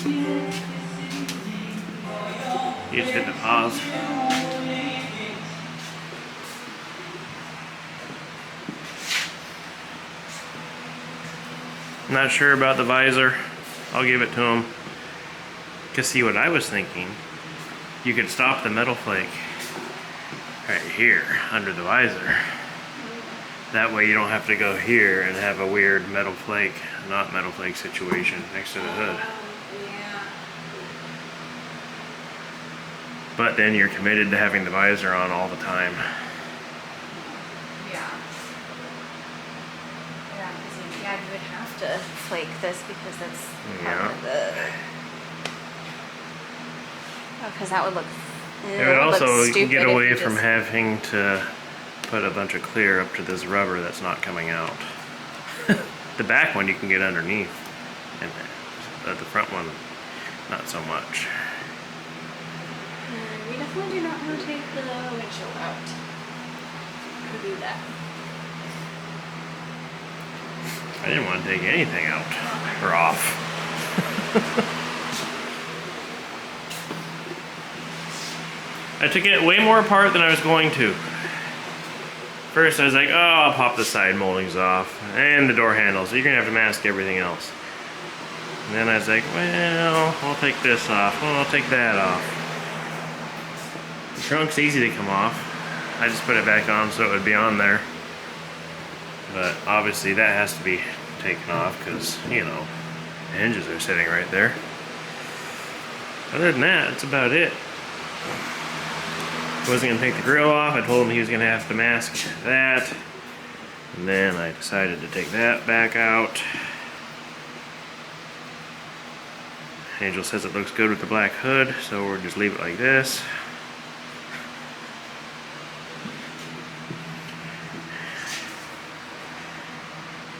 You just hit the pause. Not sure about the visor. I'll give it to him. Cause see what I was thinking, you could stop the metal flake right here under the visor. That way you don't have to go here and have a weird metal flake, not metal flake situation next to the hood. But then you're committed to having the visor on all the time. Yeah. Yeah, you would have to flake this because that's part of the... Oh, because that would look... It would also get away from having to put a bunch of clear up to this rubber that's not coming out. The back one you can get underneath, and the front one, not so much. We definitely do not want to take the windshield out. To do that. I didn't want to take anything out or off. I took it way more apart than I was going to. First I was like, oh, I'll pop the side moldings off and the door handles. So you're gonna have to mask everything else. And then I was like, well, I'll take this off. Well, I'll take that off. The trunk's easy to come off. I just put it back on so it would be on there. But obviously that has to be taken off because, you know, the hinges are sitting right there. Other than that, that's about it. I wasn't going to take the grill off. I told him he was going to have to mask that. And then I decided to take that back out. Angel says it looks good with the black hood, so we'll just leave it like this.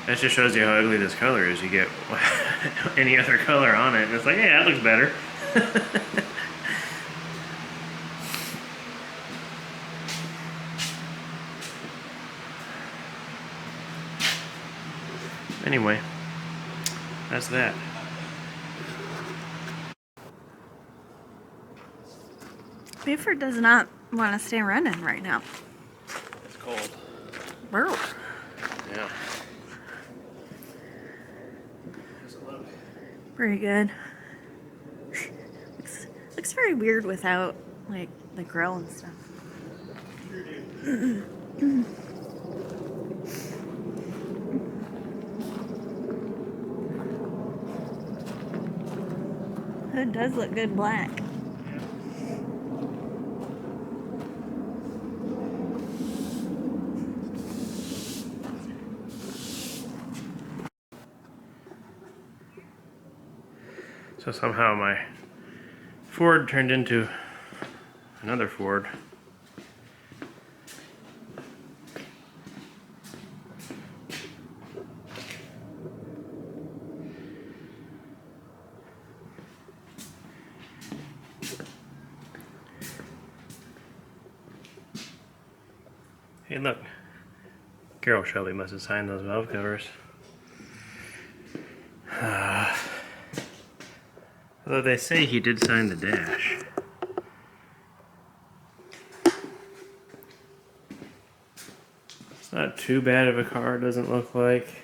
That just shows you how ugly this color is. You get any other color on it, and it's like, yeah, that looks better. Anyway, that's that. Buford does not want to stay running right now. It's cold. Burr. Yeah. Pretty good. Looks very weird without, like, the grill and stuff. Hood does look good black. So somehow my Ford turned into another Ford. Hey, look. Carol Shelby must have signed those valve covers. Although they say he did sign the dash. It's not too bad of a car, it doesn't look like.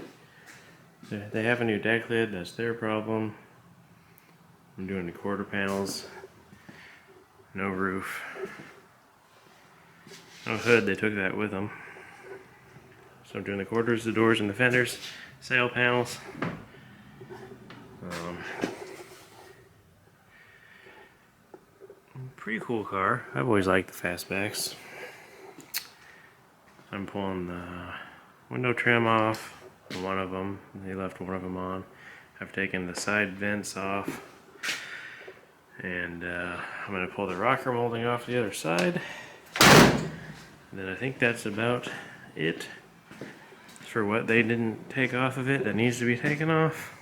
They have a new deck lid, that's their problem. I'm doing the quarter panels. No roof. No hood, they took that with them. So I'm doing the quarters, the doors, and the fenders. Sail panels. Pretty cool car. I've always liked the Fastbacks. I'm pulling the window trim off on one of them. They left one of them on. I've taken the side vents off. And I'm going to pull the rocker molding off the other side. And then I think that's about it for what they didn't take off of it that needs to be taken off.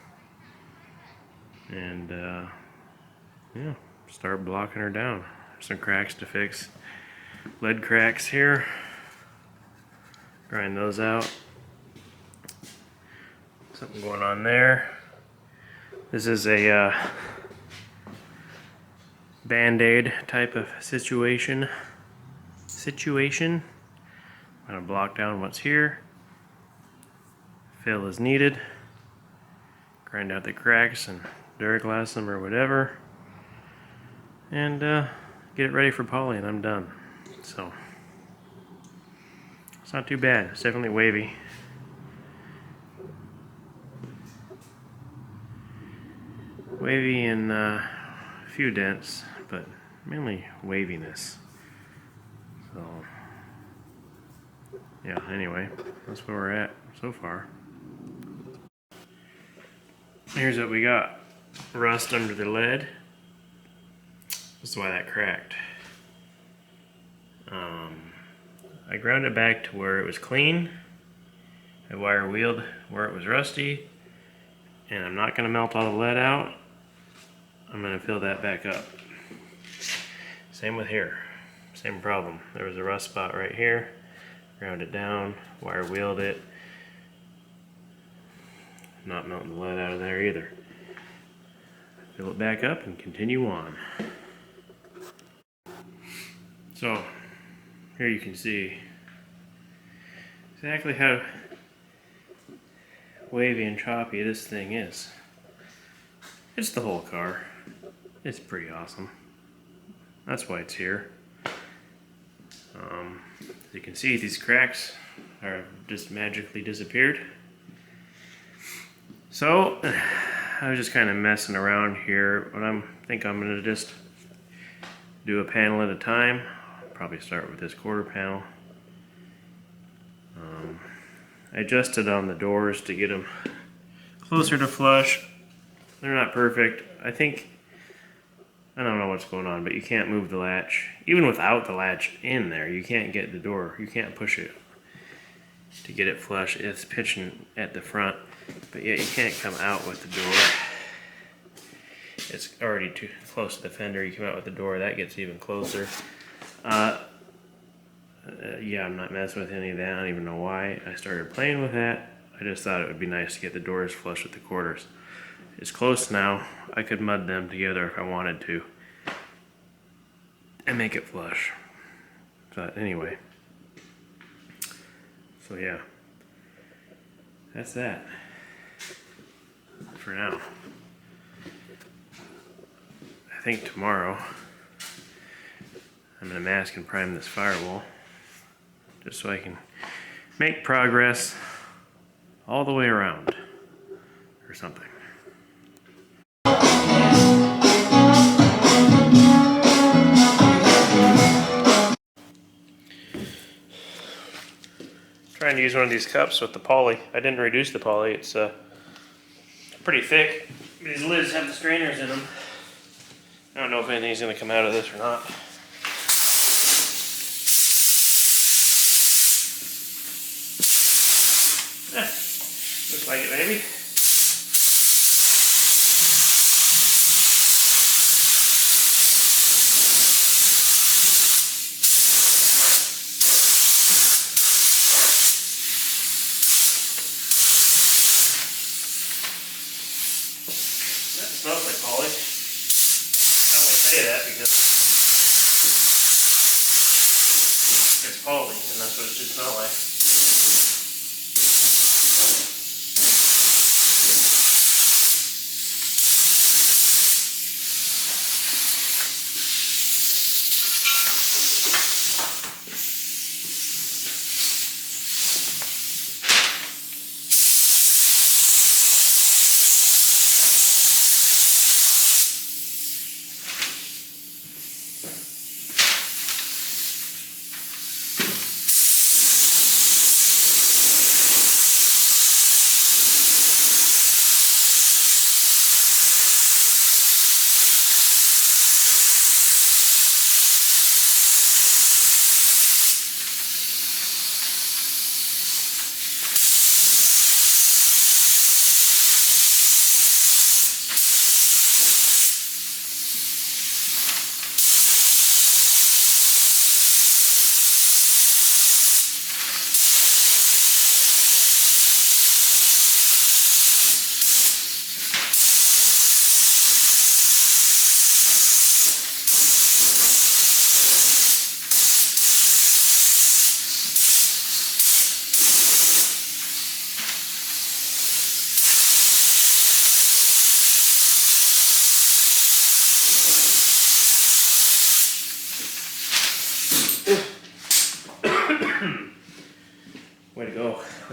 And yeah, start blocking her down. Some cracks to fix. Lead cracks here. Grind those out. Something going on there. This is a Band-aid type of situation. I'm gonna block down what's here. Fill as needed. Grind out the cracks and Duraglass them or whatever. And get it ready for poly, and I'm done. So it's not too bad. It's definitely wavy. Wavy and a few dents, but mainly waviness. So yeah, anyway, that's where we're at so far. Here's what we got. Rust under the lead. That's why that cracked. I ground it back to where it was clean. I wire wheeled where it was rusty. And I'm not gonna melt all the lead out. I'm gonna fill that back up. Same with here. Same problem. There was a rust spot right here. Ground it down, wire wheeled it. Not melting the lead out of there either. Fill it back up and continue on. So, here you can see exactly how wavy and choppy this thing is. It's the whole car. It's pretty awesome. That's why it's here. As you can see, these cracks are just magically disappeared. So, I was just kind of messing around here, but I think I'm going to just do a panel at a time. Probably start with this quarter panel. I adjusted on the doors to get them closer to flush. They're not perfect. I don't know what's going on, but you can't move the latch. Even without the latch in there, you can't get the door. You can't push it to get it flush. It's pitching at the front, but yet you can't come out with the door. It's already too close to the fender. You come out with the door, that gets even closer. Yeah, I'm not messing with any of that. I don't even know why I started playing with that. I just thought it would be nice to get the doors flush with the quarters. It's close now. I could mud them together if I wanted to and make it flush. But anyway, so yeah, that's that for now. I think tomorrow I'm gonna mask and prime this firewall just so I can make progress all the way around or something. Trying to use one of these cups with the poly. I didn't reduce the poly. It's pretty thick. These lids have the strainers in them. I don't know if anything's going to come out of this or not. Looks like it, maybe. That smells like poly. I don't want to say that because it's poly and that's what it should smell like.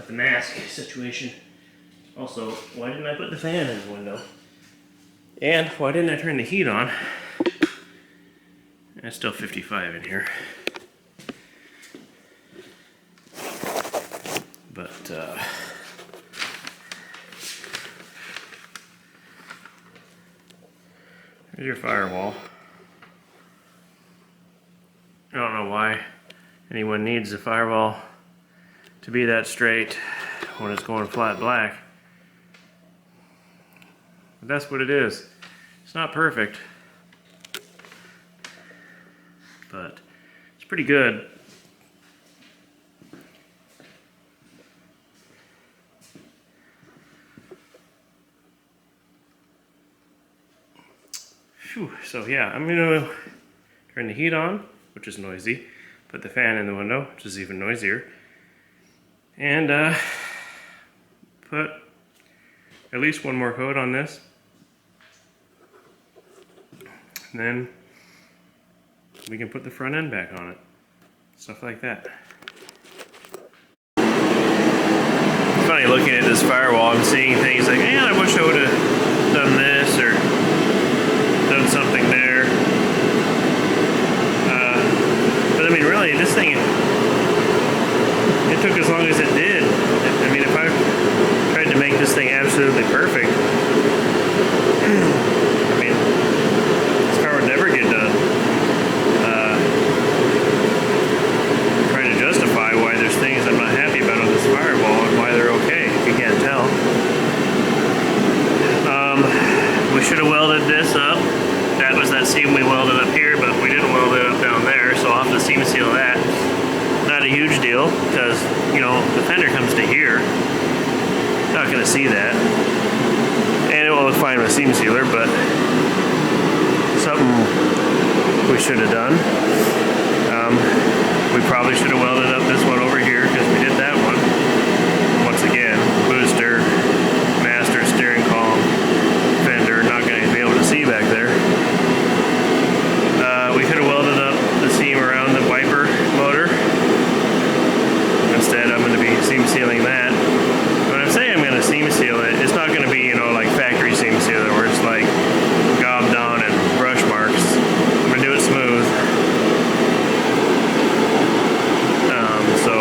with the mask situation. Also, why didn't I put the fan in the window? And why didn't I turn the heat on? It's still 55 in here. But, there's your firewall. I don't know why anyone needs the firewall to be that straight when it's going flat black. But that's what it is. It's not perfect, but it's pretty good. Whew. So yeah, I'm gonna turn the heat on, which is noisy, put the fan in the window, which is even noisier, and put at least one more coat on this, and then we can put the front end back on it. Stuff like that. It's funny looking at this firewall, I'm seeing things like, man, I wish I would have done this or done something there. But I mean, really, this thing, it took as long as it did. I mean, if I tried to make this thing absolutely perfect, I mean, this car would never get done. Trying to justify why there's things I'm not happy about on this firewall and why they're okay, if you can't tell. We should have welded this up. That was that seam we welded up here, but we didn't weld it up down there, so I'll have to seam seal that. Not a huge deal, because, you know, the fender comes to here. Not going to see that. And it will look fine with seam sealer, but something we should have done. We probably should have welded up this one over here, because we did that one. Once again, booster, master, steering column, fender, not going to be able to see back there. We could have welded up the seam around the wiper motor. Instead, I'm going to be seam sealing that. When I say I'm going to seam seal it, it's not going to be, you know, like factory seam sealer where it's like gobbed on and brush marks. I'm going to do it smooth. So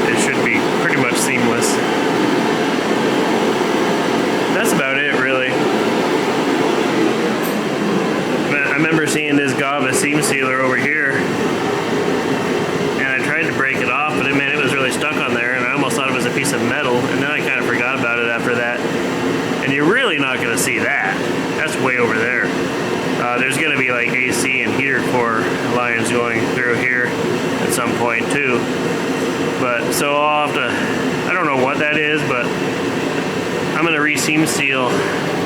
it should be pretty much seamless. That's about it, really. I remember seeing this gob of seam sealer over here, and I tried to break it off, but man, it was really stuck on there, and I almost thought it was a piece of metal, and then I kind of forgot about it after that. And you're really not going to see that. That's way over there. There's going to be like AC and heater core lines going through here at some point too. But so I'll have to, I don't know what that is, but I'm going to re-seam seal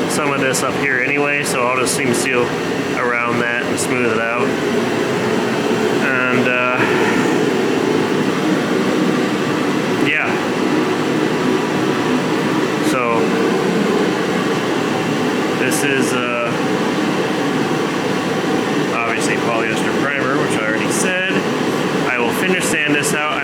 some of this up here anyway, so I'll just seam seal around that and smooth it out. And yeah. So this is obviously polyester primer, which I already said. I will finish sand this out.